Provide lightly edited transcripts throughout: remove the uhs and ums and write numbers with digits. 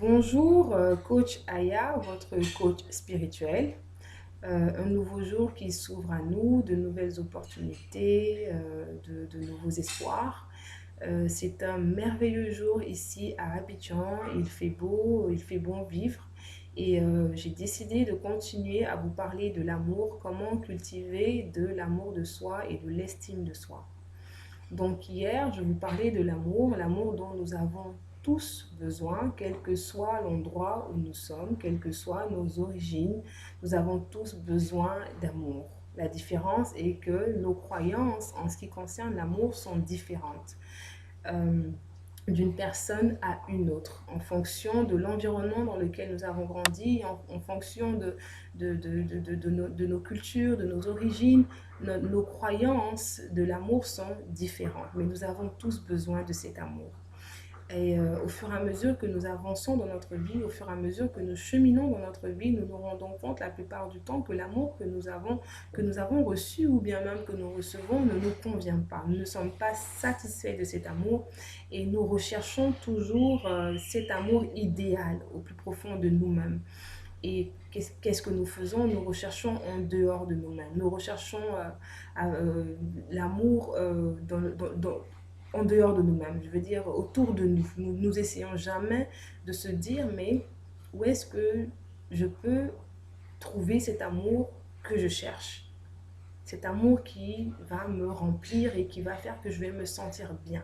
Bonjour, coach Aya, votre coach spirituel. Un nouveau jour qui s'ouvre à nous, de nouvelles opportunités, de nouveaux espoirs. C'est un merveilleux jour ici à Abidjan. Il fait beau, il fait bon vivre. Et j'ai décidé de continuer à vous parler de l'amour, comment cultiver de l'amour de soi et de l'estime de soi. Donc hier, je vous parlais de l'amour dont nous avons tous besoin, quel que soit l'endroit où nous sommes, quelles que soient nos origines, nous avons tous besoin d'amour. La différence est que nos croyances en ce qui concerne l'amour sont différentes. Euh, d'une personne à une autre, en fonction de l'environnement dans lequel nous avons grandi, en fonction de nos cultures, de nos origines, nos croyances de l'amour sont différentes, mais nous avons tous besoin de cet amour. Et au fur et à mesure que nous avançons dans notre vie, au fur et à mesure que nous cheminons dans notre vie, nous nous rendons compte la plupart du temps que l'amour que nous avons reçu ou bien même que nous recevons ne nous convient pas. Nous ne sommes pas satisfaits de cet amour et nous recherchons toujours cet amour idéal au plus profond de nous-mêmes. Et qu'est-ce que nous faisons? Nous recherchons en dehors de nous-mêmes. Nous recherchons l'amour en dehors de nous-mêmes. Je veux dire, autour de nous. Nous essayons jamais de se dire, mais où est-ce que je peux trouver cet amour que je cherche? Cet amour qui va me remplir et qui va faire que je vais me sentir bien.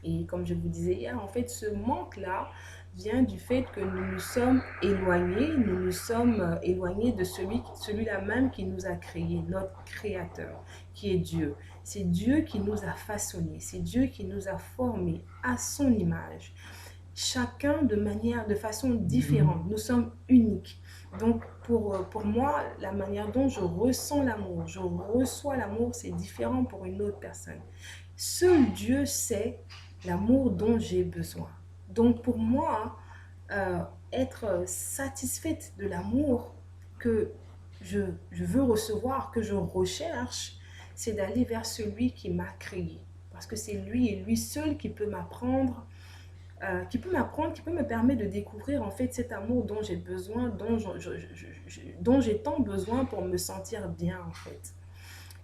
Et comme je vous disais hier, en fait, ce manque-là vient du fait que nous nous sommes éloignés, de celui-là même qui nous a créés, notre créateur, qui est Dieu. C'est Dieu qui nous a façonnés, c'est Dieu qui nous a formés à son image. Chacun de façon différente, nous sommes uniques. Donc pour moi, la manière dont je ressens l'amour, je reçois l'amour, c'est différent pour une autre personne. Seul Dieu sait l'amour dont j'ai besoin. Donc pour moi, être satisfaite de l'amour que je veux recevoir, que je recherche, c'est d'aller vers celui qui m'a créé. Parce que c'est lui et lui seul qui peut m'apprendre, qui peut me permettre de découvrir en fait cet amour dont j'ai besoin, dont j'ai tant besoin pour me sentir bien en fait.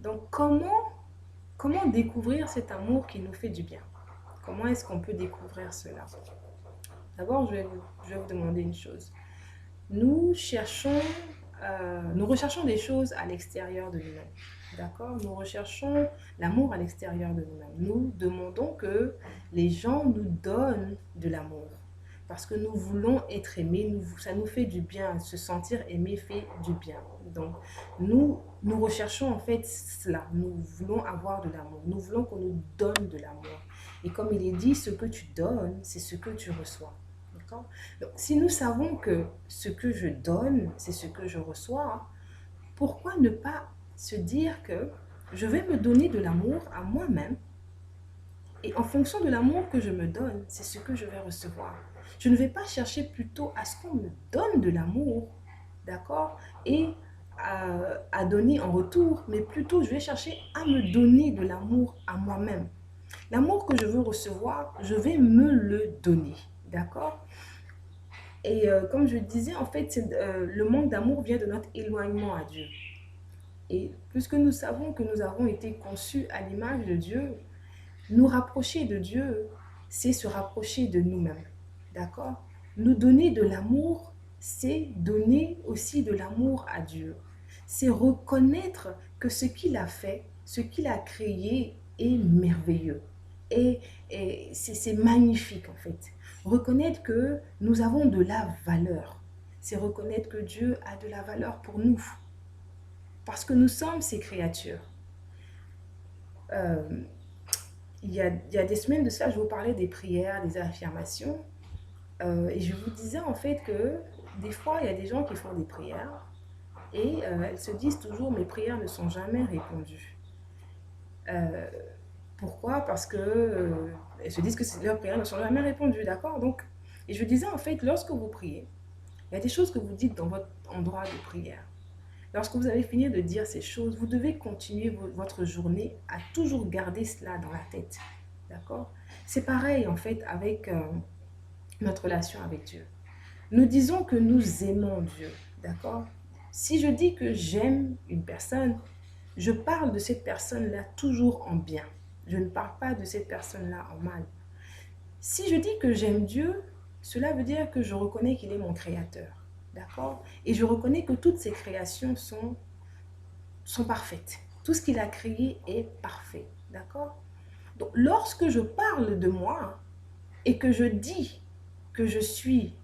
Donc comment découvrir cet amour qui nous fait du bien? Comment est-ce qu'on peut découvrir cela? D'abord, je vais vous demander une chose. Nous recherchons des choses à l'extérieur de nous-mêmes. D'accord? Nous recherchons l'amour à l'extérieur de nous-mêmes. Nous demandons que les gens nous donnent de l'amour. Parce que nous voulons être aimés, ça nous fait du bien. Se sentir aimé fait du bien. Donc, nous recherchons en fait cela. Nous voulons avoir de l'amour. Nous voulons qu'on nous donne de l'amour. Et comme il est dit, ce que tu donnes, c'est ce que tu reçois. D'accord? Donc, si nous savons que ce que je donne, c'est ce que je reçois, pourquoi ne pas se dire que je vais me donner de l'amour à moi-même et en fonction de l'amour que je me donne, c'est ce que je vais recevoir. Je ne vais pas chercher plutôt à ce qu'on me donne de l'amour, d'accord, et à donner en retour, mais plutôt je vais chercher à me donner de l'amour à moi-même. L'amour que je veux recevoir, je vais me le donner, d'accord? Et comme je disais, en fait, le manque d'amour vient de notre éloignement à Dieu. Et puisque nous savons que nous avons été conçus à l'image de Dieu, nous rapprocher de Dieu, c'est se rapprocher de nous-mêmes. D'accord? Nous donner de l'amour, c'est donner aussi de l'amour à Dieu. C'est reconnaître que ce qu'il a fait, ce qu'il a créé est merveilleux. Et c'est magnifique en fait. Reconnaître que nous avons de la valeur. C'est reconnaître que Dieu a de la valeur pour nous. Parce que nous sommes ses créatures. Euh, il y a des semaines de cela, je vous parlais des prières, des affirmations. Et je vous disais en fait que des fois, il y a des gens qui font des prières et elles se disent toujours mes prières ne sont jamais répondues. Euh, Pourquoi? Parce que elles se disent que leurs prières ne sont jamais répondues, d'accord? Donc, et je disais en fait, lorsque vous priez, il y a des choses que vous dites dans votre endroit de prière. Lorsque vous avez fini de dire ces choses, vous devez continuer votre journée à toujours garder cela dans la tête, d'accord? C'est pareil en fait avec notre relation avec Dieu. Nous disons que nous aimons Dieu, d'accord? Si je dis que j'aime une personne, je parle de cette personne-là toujours en bien. Je ne parle pas de cette personne-là en mal. Si je dis que j'aime Dieu, cela veut dire que je reconnais qu'il est mon créateur, d'accord? Et je reconnais que toutes ses créations sont parfaites. Tout ce qu'il a créé est parfait, d'accord? Donc, lorsque je parle de moi et que je dis que je suis,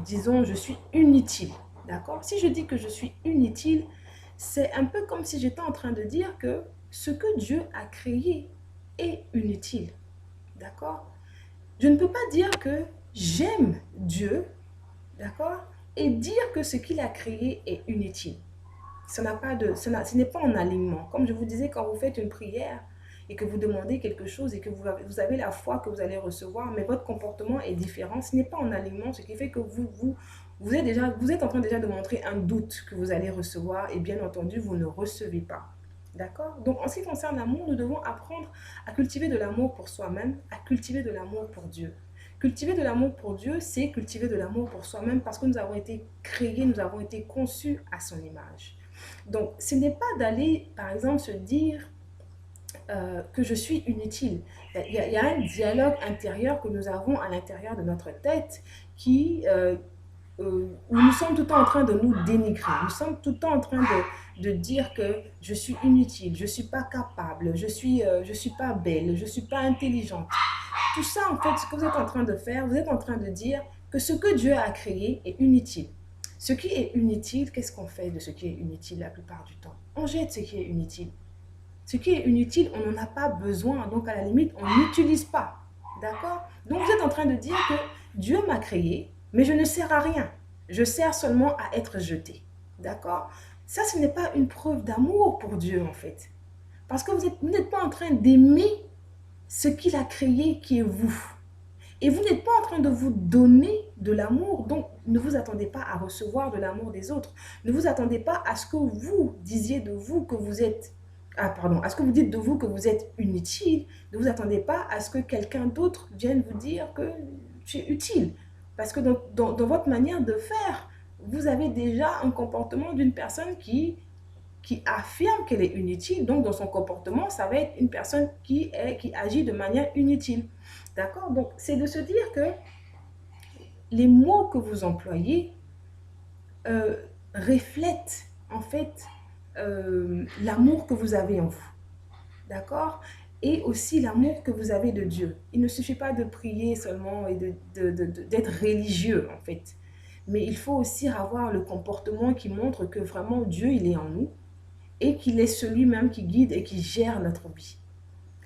disons, je suis inutile, d'accord? Si je dis que je suis inutile, c'est un peu comme si j'étais en train de dire que ce que Dieu a créé est inutile, d'accord? Je ne peux pas dire que j'aime Dieu, d'accord? Et dire que ce qu'il a créé est inutile. Ça n'a pas de, ce n'est pas en alignement. Comme je vous disais, quand vous faites une prière et que vous demandez quelque chose et que vous avez la foi que vous allez recevoir, mais votre comportement est différent, ce n'est pas en alignement, ce qui fait que vous êtes en train déjà de montrer un doute que vous allez recevoir et bien entendu, vous ne recevez pas. D'accord? Donc, en ce qui concerne l'amour, nous devons apprendre à cultiver de l'amour pour soi-même, à cultiver de l'amour pour Dieu. Cultiver de l'amour pour Dieu, c'est cultiver de l'amour pour soi-même parce que nous avons été créés, nous avons été conçus à son image. Donc, ce n'est pas d'aller, par exemple, se dire que je suis inutile. Il y a un dialogue intérieur que nous avons à l'intérieur de notre tête où nous sommes tout le temps en train de nous dénigrer. Nous sommes tout le temps en train de dire que je suis inutile, je ne suis pas capable, je suis pas belle, je ne suis pas intelligente. Tout ça, en fait, ce que vous êtes en train de faire, vous êtes en train de dire que ce que Dieu a créé est inutile. Ce qui est inutile, qu'est-ce qu'on fait de ce qui est inutile la plupart du temps? On jette ce qui est inutile. Ce qui est inutile, on n'en a pas besoin. Donc, à la limite, on n'utilise pas. D'accord? Donc, vous êtes en train de dire que Dieu m'a créé, mais je ne sers à rien. Je sers seulement à être jeté. D'accord? Ça, ce n'est pas une preuve d'amour pour Dieu, en fait. Parce que vous n'êtes pas en train d'aimer ce qu'il a créé qui est vous. Et vous n'êtes pas en train de vous donner de l'amour, donc ne vous attendez pas à recevoir de l'amour des autres. Ne vous attendez pas à ce que vous disiez de vous que vous êtes, à ce que vous dites de vous que vous êtes inutile. Ne vous attendez pas à ce que quelqu'un d'autre vienne vous dire que tu es utile. Parce que dans votre manière de faire, vous avez déjà un comportement d'une personne qui affirme qu'elle est inutile. Donc, dans son comportement, ça va être une personne qui agit de manière inutile. D'accord? Donc, c'est de se dire que les mots que vous employez euh, reflètent en fait l'amour que vous avez en vous. D'accord? Et aussi l'amour que vous avez de Dieu. Il ne suffit pas de prier seulement et d'être religieux en fait. Mais il faut aussi avoir le comportement qui montre que vraiment Dieu, il est en nous et qu'il est celui-même qui guide et qui gère notre vie.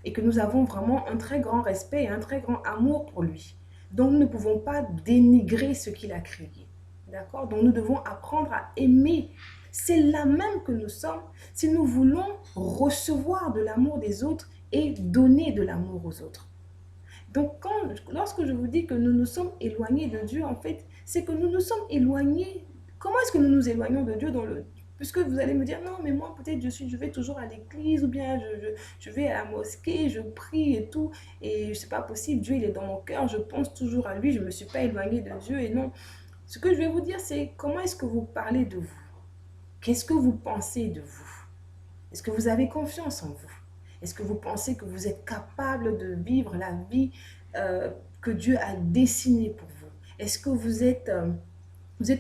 Et que nous avons vraiment un très grand respect et un très grand amour pour lui. Donc nous ne pouvons pas dénigrer ce qu'il a créé. D'accord? Donc nous devons apprendre à aimer. C'est là même que nous sommes si nous voulons recevoir de l'amour des autres et donner de l'amour aux autres. Donc lorsque je vous dis que nous nous sommes éloignés de Dieu, en fait, c'est que nous nous sommes éloignés. Comment est-ce que nous nous éloignons de Dieu puisque vous allez me dire, non, mais moi, peut-être, je vais toujours à l'église, ou bien je vais à la mosquée, je prie et tout, et c'est pas possible, Dieu, il est dans mon cœur, je pense toujours à lui, je ne me suis pas éloignée de Dieu, et non. Ce que je vais vous dire, c'est comment est-ce que vous parlez de vous? Qu'est-ce que vous pensez de vous? Est-ce que vous avez confiance en vous? Est-ce que vous pensez que vous êtes capable de vivre la vie que Dieu a dessinée pour vous? Est-ce que vous êtes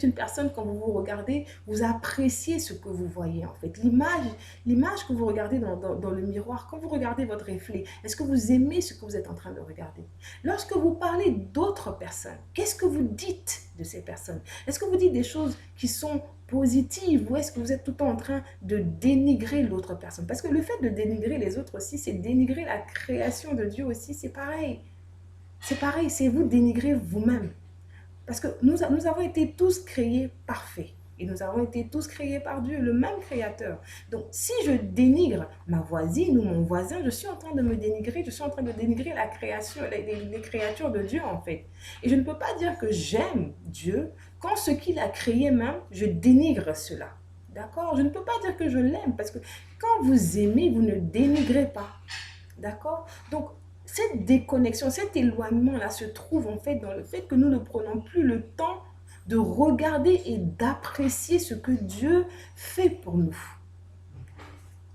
une personne, quand vous vous regardez, vous appréciez ce que vous voyez en fait. L'image que vous regardez dans le miroir, quand vous regardez votre reflet, est-ce que vous aimez ce que vous êtes en train de regarder? Lorsque vous parlez d'autres personnes, qu'est-ce que vous dites de ces personnes? Est-ce que vous dites des choses qui sont positives ou est-ce que vous êtes tout le temps en train de dénigrer l'autre personne? Parce que le fait de dénigrer les autres aussi, c'est dénigrer la création de Dieu aussi, c'est pareil. C'est pareil, c'est vous dénigrer vous-même. Parce que nous avons été tous créés parfaits. Et nous avons été tous créés par Dieu, le même créateur. Donc, si je dénigre ma voisine ou mon voisin, je suis en train de me dénigrer, je suis en train de dénigrer la création, les créatures de Dieu, en fait. Et je ne peux pas dire que j'aime Dieu quand ce qu'il a créé même, je dénigre cela. D'accord? Je ne peux pas dire que je l'aime parce que quand vous aimez, vous ne dénigrez pas. D'accord? Donc, cette déconnexion, cet éloignement-là se trouve en fait dans le fait que nous ne prenons plus le temps de regarder et d'apprécier ce que Dieu fait pour nous.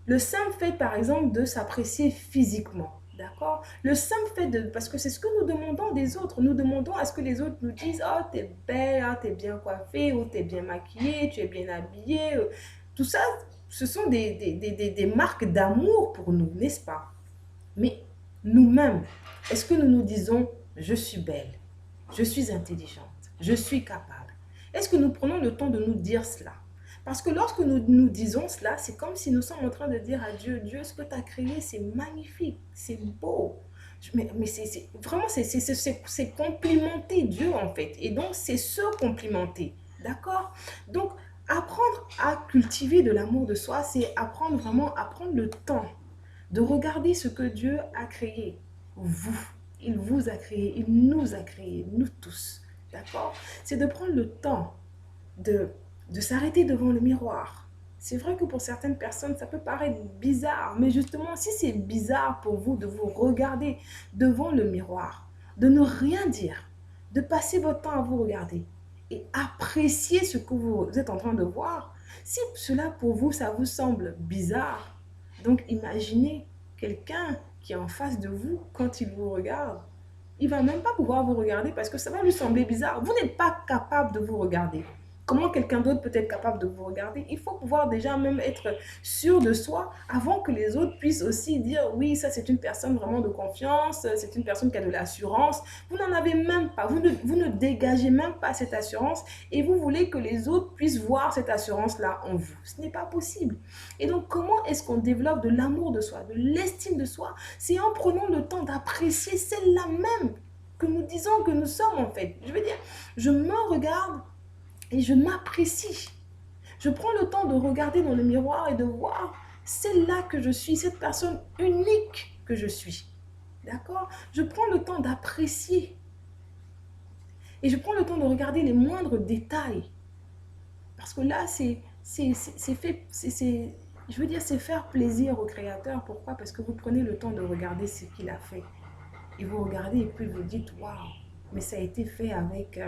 Le simple fait, par exemple, de s'apprécier physiquement, d'accord? Le simple fait de... Parce que c'est ce que nous demandons des autres. Nous demandons à ce que les autres nous disent, oh, t'es belle, oh, t'es bien coiffée, ou t'es bien maquillée, tu es bien habillée. Tout ça, ce sont des marques d'amour pour nous, n'est-ce pas? Mais nous-mêmes, est-ce que nous nous disons, je suis belle, je suis intelligente, je suis capable? Est-ce que nous prenons le temps de nous dire cela? Parce que lorsque nous nous disons cela, c'est comme si nous sommes en train de dire à Dieu, Dieu, ce que tu as créé, c'est magnifique, c'est beau. Mais vraiment, c'est complimenter Dieu en fait. Et donc, c'est se complimenter. D'accord? Donc, apprendre à cultiver de l'amour de soi, c'est apprendre vraiment à prendre le temps de regarder ce que Dieu a créé. Vous, il vous a créé, il nous a créé, nous tous. D'accord? C'est de prendre le temps de s'arrêter devant le miroir. C'est vrai que pour certaines personnes, ça peut paraître bizarre, mais justement, si c'est bizarre pour vous de vous regarder devant le miroir, de ne rien dire, de passer votre temps à vous regarder et apprécier ce que vous êtes en train de voir, si cela pour vous, ça vous semble bizarre, donc imaginez quelqu'un qui est en face de vous quand il vous regarde. Il ne va même pas pouvoir vous regarder parce que ça va lui sembler bizarre. Vous n'êtes pas capable de vous regarder. Comment quelqu'un d'autre peut être capable de vous regarder? Il faut pouvoir déjà même être sûr de soi avant que les autres puissent aussi dire oui, ça c'est une personne vraiment de confiance, c'est une personne qui a de l'assurance. Vous n'en avez même pas, vous ne dégagez même pas cette assurance et vous voulez que les autres puissent voir cette assurance-là en vous. Ce n'est pas possible. Et donc comment est-ce qu'on développe de l'amour de soi, de l'estime de soi? C'est en prenant le temps d'apprécier celle-là même que nous disons que nous sommes en fait. Je veux dire, je me regarde et je m'apprécie. Je prends le temps de regarder dans le miroir et de voir celle-là que je suis, cette personne unique que je suis. D'accord? Je prends le temps d'apprécier. Et je prends le temps de regarder les moindres détails. Parce que là, je veux dire, c'est faire plaisir au Créateur. Pourquoi? Parce que vous prenez le temps de regarder ce qu'il a fait. Et vous regardez et puis vous dites, waouh, mais ça a été fait avec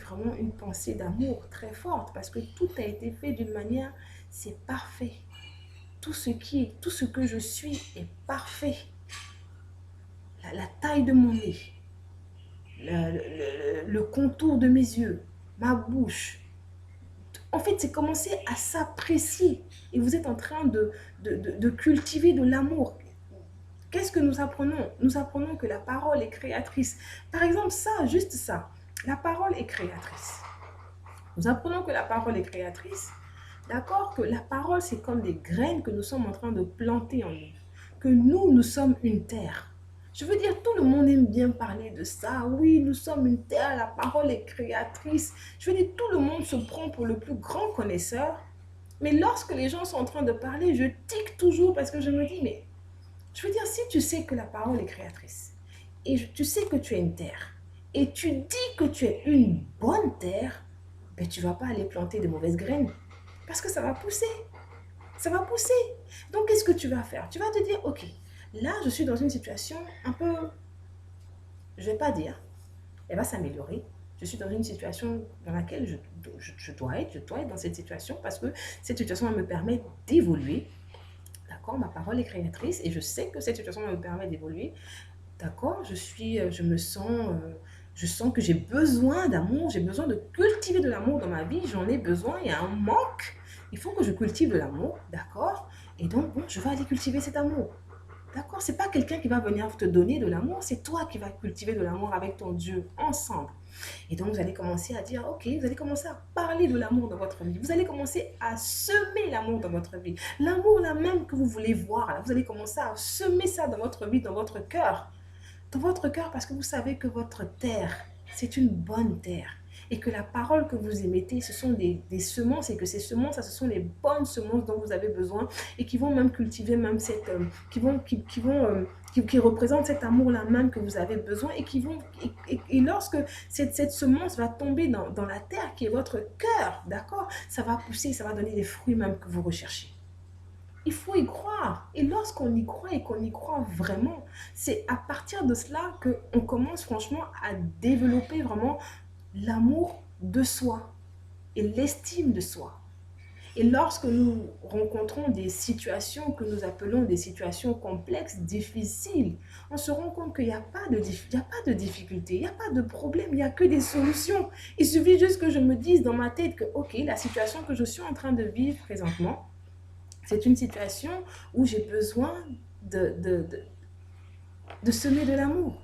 vraiment une pensée d'amour très forte parce que tout a été fait d'une manière, c'est parfait. Tout ce que je suis est parfait. La taille de mon nez, le contour de mes yeux, ma bouche. En fait, c'est commencer à s'apprécier et vous êtes en train de cultiver de l'amour. Qu'est-ce que nous apprenons? Nous apprenons que la parole est créatrice. Par exemple, ça, juste ça, la parole est créatrice. Nous apprenons que la parole est créatrice, d'accord? Que la parole, c'est comme des graines que nous sommes en train de planter en nous. Que nous sommes une terre. Je veux dire, tout le monde aime bien parler de ça. Oui, nous sommes une terre, la parole est créatrice. Je veux dire, tout le monde se prend pour le plus grand connaisseur. Mais lorsque les gens sont en train de parler, je tique toujours parce que je me dis, mais je veux dire, si tu sais que la parole est créatrice, et tu sais que tu es une terre, et tu dis que tu es une bonne terre, ben tu ne vas pas aller planter de mauvaises graines. Parce que ça va pousser. Ça va pousser. Donc, qu'est-ce que tu vas faire? Tu vas te dire, ok, là, je suis dans une situation un peu, je ne vais pas dire, elle va s'améliorer. Je suis dans une situation dans laquelle je dois être dans cette situation parce que cette situation me permet d'évoluer. D'accord, ma parole est créatrice et je sais que cette situation me permet d'évoluer. D'accord, je sens que j'ai besoin d'amour, j'ai besoin de cultiver de l'amour dans ma vie, j'en ai besoin, il y a un manque, il faut que je cultive de l'amour, d'accord? Et donc, bon, je vais aller cultiver cet amour. D'accord? C'est pas quelqu'un qui va venir te donner de l'amour, c'est toi qui vas cultiver de l'amour avec ton Dieu, ensemble. Et donc, vous allez commencer à dire, ok, vous allez commencer à parler de l'amour dans votre vie. Vous allez commencer à semer l'amour dans votre vie. L'amour là même que vous voulez voir, là, vous allez commencer à semer ça dans votre vie, dans votre cœur. Dans votre cœur parce que vous savez que votre terre, c'est une bonne terre. Et que la parole que vous émettez, ce sont des semences et que ces semences, ce sont les bonnes semences dont vous avez besoin et qui vont même cultiver même cette, qui représentent cet amour-là même que vous avez besoin et qui vont, et lorsque cette semence va tomber dans la terre qui est votre cœur, d'accord, ça va pousser, ça va donner les fruits même que vous recherchez. Il faut y croire. Et lorsqu'on y croit et qu'on y croit vraiment, c'est à partir de cela qu'on commence franchement à développer vraiment l'amour de soi et l'estime de soi. Et lorsque nous rencontrons des situations que nous appelons des situations complexes, difficiles, on se rend compte qu'il n'y a pas de, il y a pas de difficulté, il n'y a pas de problème, il n'y a que des solutions. Il suffit juste que je me dise dans ma tête que, ok, la situation que je suis en train de vivre présentement, c'est une situation où j'ai besoin de, de, de, de semer de l'amour.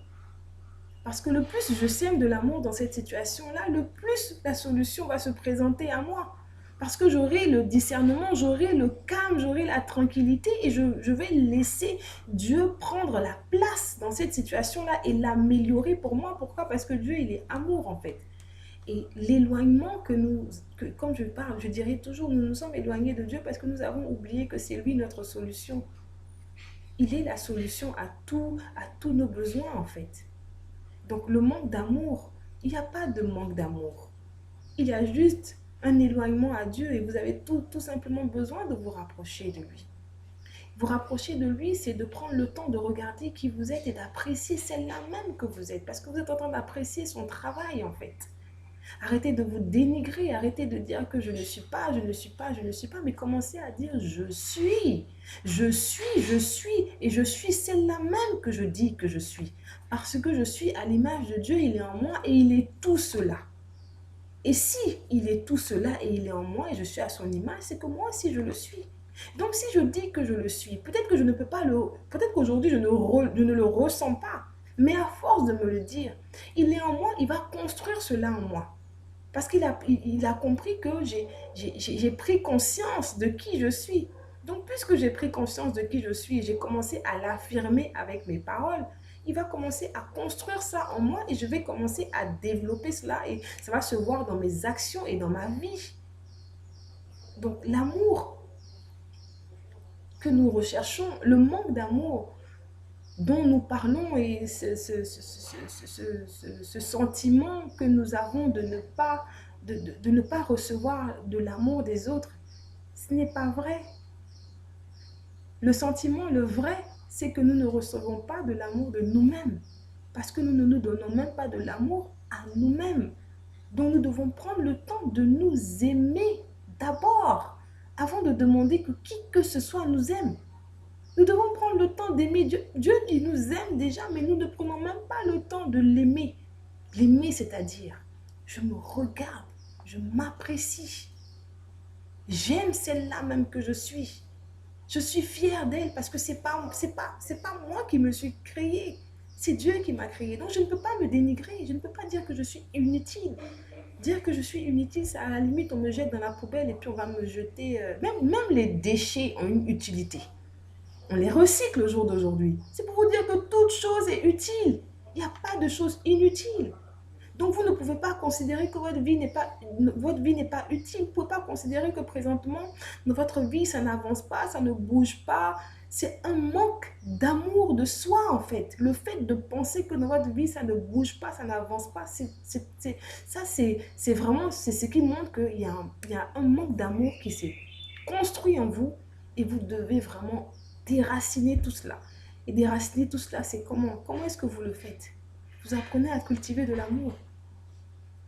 Parce que le plus je sème de l'amour dans cette situation-là, le plus la solution va se présenter à moi. Parce que j'aurai le discernement, j'aurai le calme, j'aurai la tranquillité et je vais laisser Dieu prendre la place dans cette situation-là et l'améliorer pour moi. Pourquoi? Parce que Dieu, il est amour en fait. Et l'éloignement comme je parle, je dirais toujours, nous nous sommes éloignés de Dieu parce que nous avons oublié que c'est lui notre solution. Il est la solution à tous nos besoins en fait. Donc le manque d'amour, il n'y a pas de manque d'amour. Il y a juste un éloignement à Dieu et vous avez tout simplement besoin de vous rapprocher de lui. Vous rapprocher de lui, c'est de prendre le temps de regarder qui vous êtes et d'apprécier celle-là même que vous êtes. Parce que vous êtes en train d'apprécier son travail en fait. Arrêtez de vous dénigrer, arrêtez de dire que je ne suis pas, je ne suis pas, je ne suis pas, mais commencez à dire je suis, et je suis celle-là même que je dis que je suis. Parce que je suis à l'image de Dieu, il est en moi et il est tout cela. Et si il est tout cela et il est en moi et je suis à son image, c'est que moi aussi je le suis. Donc si je dis que je le suis, peut-être que je ne peux pas peut-être qu'aujourd'hui je ne le ressens pas, mais à force de me le dire, il est en moi, il va construire cela en moi. Parce il a compris que j'ai pris conscience de qui je suis. Donc, puisque j'ai pris conscience de qui je suis et j'ai commencé à l'affirmer avec mes paroles, il va commencer à construire ça en moi et je vais commencer à développer cela et ça va se voir dans mes actions et dans ma vie. Donc, l'amour que nous recherchons, le manque d'amour dont nous parlons et ce sentiment que nous avons de ne pas recevoir de l'amour des autres, ce n'est pas vrai. Le sentiment, le vrai, c'est que nous ne recevons pas de l'amour de nous-mêmes parce que nous ne nous donnons même pas de l'amour à nous-mêmes. Donc nous devons prendre le temps de nous aimer d'abord avant de demander que qui que ce soit nous aime. Nous devons prendre le temps d'aimer Dieu. Dieu, il nous aime déjà, mais nous ne prenons même pas le temps de l'aimer. L'aimer, c'est-à-dire, je me regarde, je m'apprécie. J'aime celle-là même que je suis. Je suis fière d'elle parce que c'est pas moi qui me suis créée. C'est Dieu qui m'a créée. Donc je ne peux pas me dénigrer. Je ne peux pas dire que je suis inutile. Dire que je suis inutile, c'est à la limite, on me jette dans la poubelle et puis on va me jeter. Même les déchets ont une utilité. On les recycle au jour d'aujourd'hui. C'est pour vous dire que toute chose est utile. Il n'y a pas de choses inutiles. Donc vous ne pouvez pas considérer que votre vie n'est pas utile. Vous ne pouvez pas considérer que présentement, dans votre vie, ça n'avance pas, ça ne bouge pas. C'est un manque d'amour de soi en fait. Le fait de penser que dans votre vie, ça ne bouge pas, ça n'avance pas, c'est vraiment c'est ce qui montre qu'il y a un manque d'amour qui s'est construit en vous et vous devez vraiment déraciner tout cela. Et déraciner tout cela, c'est comment? Comment est-ce que vous le faites? Vous apprenez à cultiver de l'amour.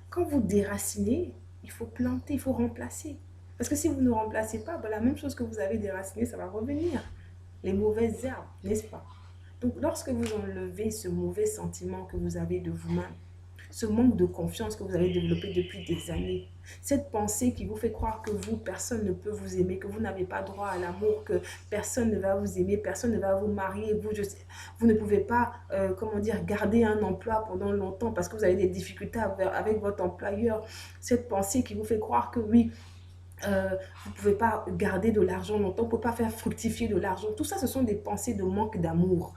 Quand vous déracinez, il faut planter, il faut remplacer. Parce que si vous ne remplacez pas, ben la même chose que vous avez déraciné, ça va revenir. Les mauvaises herbes, n'est-ce pas? Donc lorsque vous enlevez ce mauvais sentiment que vous avez de vous-même, ce manque de confiance que vous avez développé depuis des années, cette pensée qui vous fait croire que vous, personne ne peut vous aimer, que vous n'avez pas droit à l'amour, que personne ne va vous aimer, personne ne va vous marier, vous ne pouvez pas, garder un emploi pendant longtemps parce que vous avez des difficultés avec votre employeur. Cette pensée qui vous fait croire que oui, vous ne pouvez pas garder de l'argent longtemps, vous ne pouvez pas faire fructifier de l'argent. Tout ça, ce sont des pensées de manque d'amour.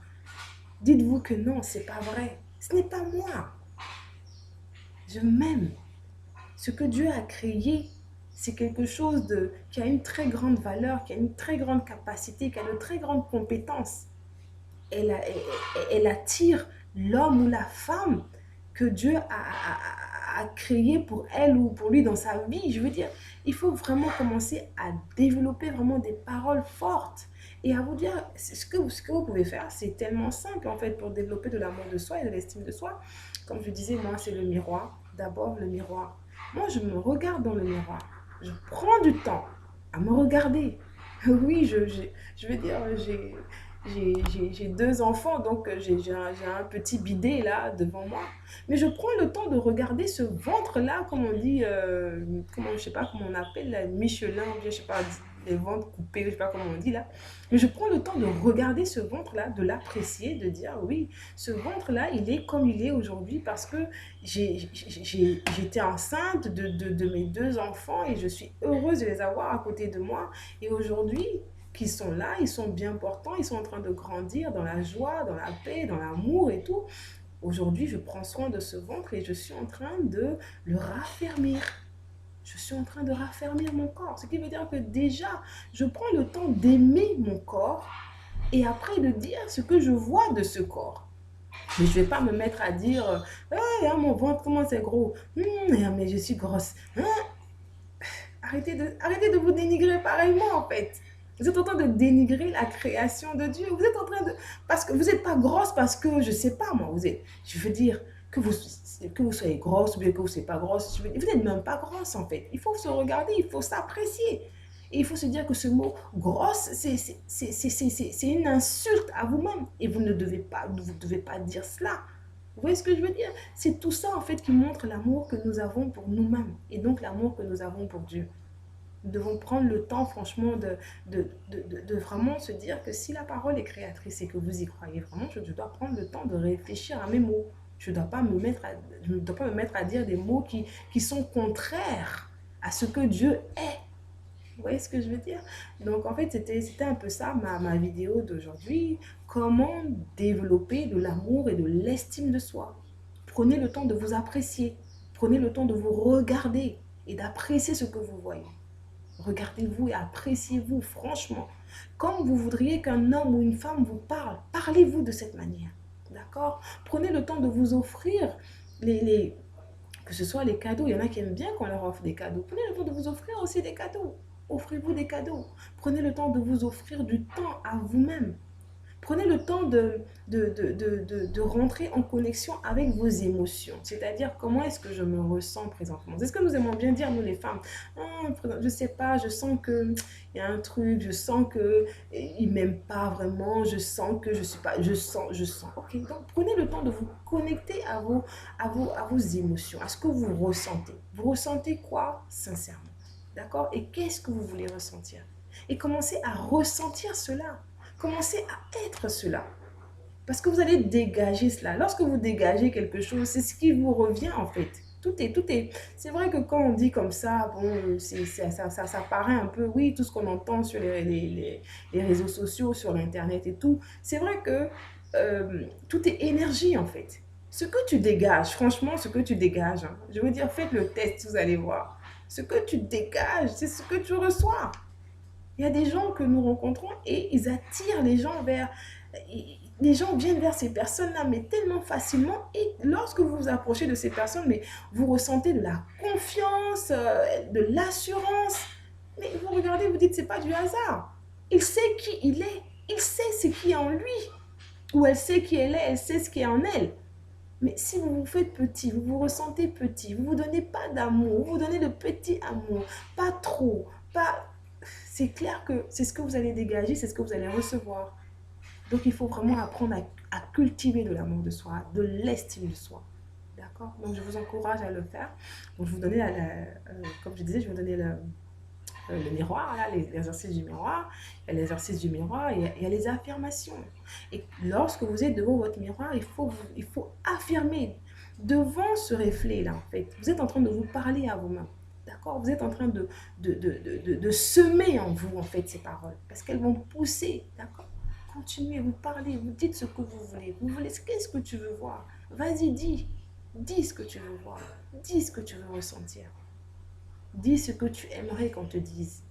Dites-vous que non, c'est pas vrai. Ce n'est pas moi. Je m'aime. Ce que Dieu a créé, c'est quelque chose qui a une très grande valeur, qui a une très grande capacité, qui a de très grandes compétences. Elle attire l'homme ou la femme que Dieu a à créer pour elle ou pour lui dans sa vie. Je veux dire, il faut vraiment commencer à développer vraiment des paroles fortes et à vous dire, ce que vous pouvez faire, c'est tellement simple en fait pour développer de l'amour de soi et de l'estime de soi. Comme je disais, moi, c'est le miroir. D'abord, le miroir. Moi, je me regarde dans le miroir. Je prends du temps à me regarder. Oui, je veux dire, j'ai deux enfants, donc j'ai un petit bidet là devant moi. Mais je prends le temps de regarder ce ventre-là, comme on dit, comment, je sais pas comment on appelle, la Michelin, ou bien je sais pas, les ventres coupés, je sais pas comment on dit là. Mais je prends le temps de regarder ce ventre-là, de l'apprécier, de dire oui, ce ventre-là, il est comme il est aujourd'hui parce que j'étais enceinte de mes deux enfants et je suis heureuse de les avoir à côté de moi. Et aujourd'hui, qui sont là, ils sont bien portants, ils sont en train de grandir dans la joie, dans la paix, dans l'amour et tout. Aujourd'hui, je prends soin de ce ventre et je suis en train de le raffermir. Je suis en train de raffermir mon corps. Ce qui veut dire que déjà, je prends le temps d'aimer mon corps et après de dire ce que je vois de ce corps. Mais je ne vais pas me mettre à dire hey, mon ventre, comment c'est gros. Mais je suis grosse. Arrêtez de vous dénigrer pareillement, en fait. Vous êtes en train de dénigrer la création de Dieu. Vous êtes en train de... Parce que vous n'êtes pas grosse parce que, je ne sais pas moi, vous êtes... Je veux dire, que vous soyez grosse ou bien que vous ne soyez pas grosse, vous n'êtes même pas grosse, en fait. Il faut se regarder, il faut s'apprécier. Et il faut se dire que ce mot grosse, c'est une insulte à vous-même. Et vous ne devez pas dire cela. Vous voyez ce que je veux dire? C'est tout ça en fait qui montre l'amour que nous avons pour nous-mêmes et donc l'amour que nous avons pour Dieu. Nous devons prendre le temps franchement de vraiment se dire que si la parole est créatrice et que vous y croyez vraiment, je dois prendre le temps de réfléchir à mes mots. Je ne dois pas je ne dois pas me mettre à dire des mots qui sont contraires à ce que Dieu est. Vous voyez ce que je veux dire? Donc, en fait, c'était un peu ça ma vidéo d'aujourd'hui. Comment développer de l'amour et de l'estime de soi. Prenez le temps de vous apprécier. Prenez le temps de vous regarder et d'apprécier ce que vous voyez. Regardez-vous et appréciez-vous, franchement. Comme vous voudriez qu'un homme ou une femme vous parle, parlez-vous de cette manière. D'accord? Prenez le temps de vous offrir que ce soit les cadeaux. Il y en a qui aiment bien qu'on leur offre des cadeaux. Prenez le temps de vous offrir aussi des cadeaux. Offrez-vous des cadeaux. Prenez le temps de vous offrir du temps à vous-même. Prenez le temps de rentrer en connexion avec vos émotions. C'est-à-dire, comment est-ce que je me ressens présentement? C'est ce que nous aimons bien dire, nous les femmes. Je ne sais pas, je sens qu'il y a un truc, je sens qu'il ne m'aime pas vraiment, je sens que je ne suis pas... Je sens. Ok, donc prenez le temps de vous connecter à vos émotions, à ce que vous ressentez. Vous ressentez quoi, sincèrement? D'accord? Et qu'est-ce que vous voulez ressentir? Et commencez à ressentir cela. Commencez à être cela. Parce que vous allez dégager cela. Lorsque vous dégagez quelque chose, c'est ce qui vous revient en fait. Tout est. C'est vrai que quand on dit comme ça, bon, ça paraît un peu, oui, tout ce qu'on entend sur les réseaux sociaux, sur l'Internet et tout. C'est vrai que tout est énergie en fait. Ce que tu dégages, franchement, ce que tu dégages, hein, je veux dire, faites le test, vous allez voir. Ce que tu dégages, c'est ce que tu reçois. Il y a des gens que nous rencontrons et ils attirent les gens vers... Les gens viennent vers ces personnes-là, mais tellement facilement. Et lorsque vous vous approchez de ces personnes, mais vous ressentez de la confiance, de l'assurance. Mais vous regardez, vous dites, c'est pas du hasard. Il sait qui il est. Il sait ce qui est en lui. Ou elle sait qui elle est, elle sait ce qui est en elle. Mais si vous vous faites petit, vous vous ressentez petit, vous ne vous donnez pas d'amour, vous vous donnez de petit amour, pas trop, pas... C'est clair que c'est ce que vous allez dégager, c'est ce que vous allez recevoir. Donc il faut vraiment apprendre à cultiver de l'amour de soi, de l'estime de soi. D'accord? Donc je vous encourage à le faire. Donc je vous donnais, comme je disais, je vais vous donner le miroir, là, l'exercice du miroir. Il y a l'exercice du miroir et il y a les affirmations. Et lorsque vous êtes devant votre miroir, il faut affirmer devant ce reflet-là, en fait. Vous êtes en train de vous parler à vous-même. D'accord? Vous êtes en train de semer en vous, en fait, ces paroles. Parce qu'elles vont pousser. D'accord? Continuez, vous parlez, vous dites ce que vous voulez. Vous voulez, qu'est-ce que tu veux voir? Vas-y, dis. Dis ce que tu veux voir. Dis ce que tu veux ressentir. Dis ce que tu aimerais qu'on te dise.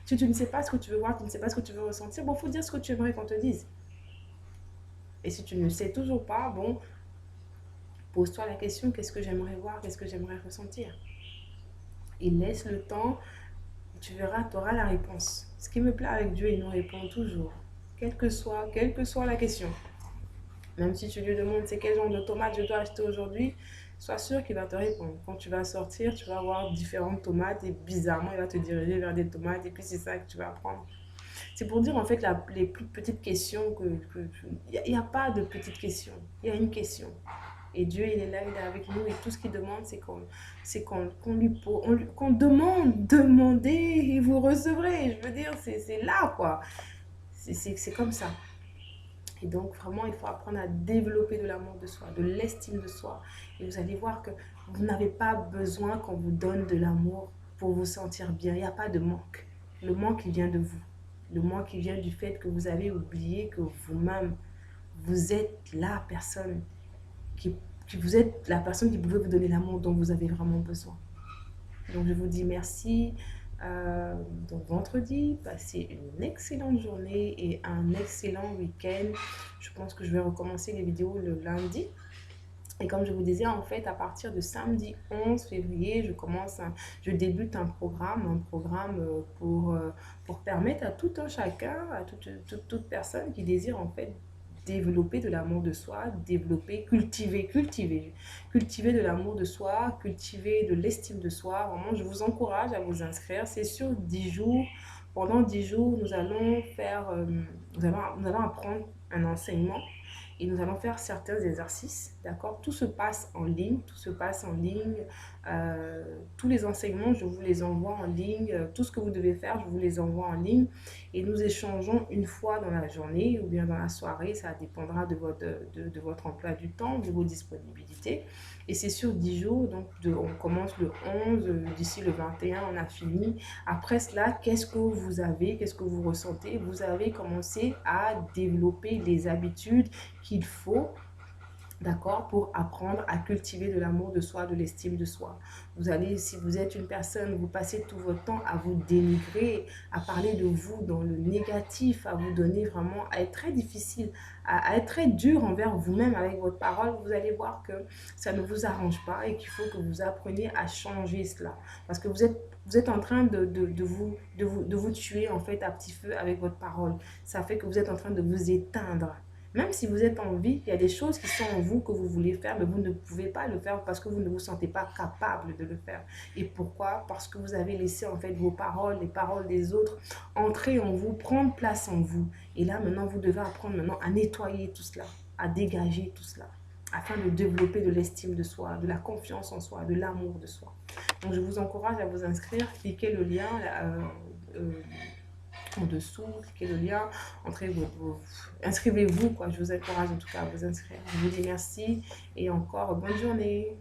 Si tu ne sais pas ce que tu veux voir, tu ne sais pas ce que tu veux ressentir, bon, il faut dire ce que tu aimerais qu'on te dise. Et si tu ne sais toujours pas, bon, Pose-toi la question, qu'est-ce que j'aimerais voir, qu'est-ce que j'aimerais ressentir? Et laisse le temps, tu verras, tu auras la réponse. Ce qui me plaît avec Dieu, il nous répond toujours, quelle que soit la question. Même si tu lui demandes c'est quel genre de tomate je dois acheter aujourd'hui, sois sûr qu'il va te répondre. Quand tu vas sortir, tu vas avoir différentes tomates et bizarrement, il va te diriger vers des tomates et puis c'est ça que tu vas prendre. C'est pour dire en fait les plus petites questions il n'y a pas de petites questions, il y a une question. Et Dieu, il est là, il est avec nous et tout ce qu'il demande, c'est qu'on lui pose, qu'on demande, demandez et vous recevrez. Je veux dire, c'est là quoi. C'est comme ça. Et donc, vraiment, il faut apprendre à développer de l'amour de soi, de l'estime de soi. Et vous allez voir que vous n'avez pas besoin qu'on vous donne de l'amour pour vous sentir bien. Il n'y a pas de manque. Le manque, il vient de vous. Le manque, il vient du fait que vous avez oublié que vous-même, vous êtes la personne qui, vous êtes la personne qui pouvait vous donner l'amour dont vous avez vraiment besoin. Donc, je vous dis merci. Donc vendredi, passez une excellente journée et un excellent week-end. Je pense que je vais recommencer les vidéos le lundi. Et comme je vous disais, en fait, à partir de samedi 11 février, je débute un programme pour permettre à tout un chacun, à toute personne qui désire en fait développer de l'amour de soi, cultiver de l'amour de soi, cultiver de l'estime de soi. Vraiment, je vous encourage à vous inscrire. C'est sur 10 jours. Pendant 10 jours, nous allons nous allons apprendre un enseignement et nous allons faire certains exercices, d'accord? Tout se passe en ligne, tout se passe en ligne. Tous les enseignements, je vous les envoie en ligne. Tout ce que vous devez faire, je vous les envoie en ligne. Et nous échangeons une fois dans la journée ou bien dans la soirée. Ça dépendra de votre emploi du temps, de vos disponibilités. Et c'est sur 10 jours, donc on commence le 11, d'ici le 21, on a fini. Après cela, qu'est-ce que vous avez, qu'est-ce que vous ressentez? Vous avez commencé à développer les habitudes qu'il faut, d'accord, pour apprendre à cultiver de l'amour de soi, de l'estime de soi. Vous allez, si vous êtes une personne, vous passez tout votre temps à vous dénigrer, à parler de vous dans le négatif, à vous donner vraiment, à être très difficile, à être très dur envers vous-même avec votre parole, vous allez voir que ça ne vous arrange pas et qu'il faut que vous appreniez à changer cela. Parce que vous êtes en train de vous tuer en fait à petit feu avec votre parole. Ça fait que vous êtes en train de vous éteindre. Même si vous êtes en vie, il y a des choses qui sont en vous que vous voulez faire, mais vous ne pouvez pas le faire parce que vous ne vous sentez pas capable de le faire. Et pourquoi? Parce que vous avez laissé en fait vos paroles, les paroles des autres, entrer en vous, prendre place en vous. Et là, maintenant, vous devez apprendre maintenant à nettoyer tout cela, à dégager tout cela, afin de développer de l'estime de soi, de la confiance en soi, de l'amour de soi. Donc, je vous encourage à vous inscrire, cliquez le lien en dessous, cliquez le lien, inscrivez-vous, quoi. Je vous encourage en tout cas à vous inscrire. Je vous dis merci et encore bonne journée.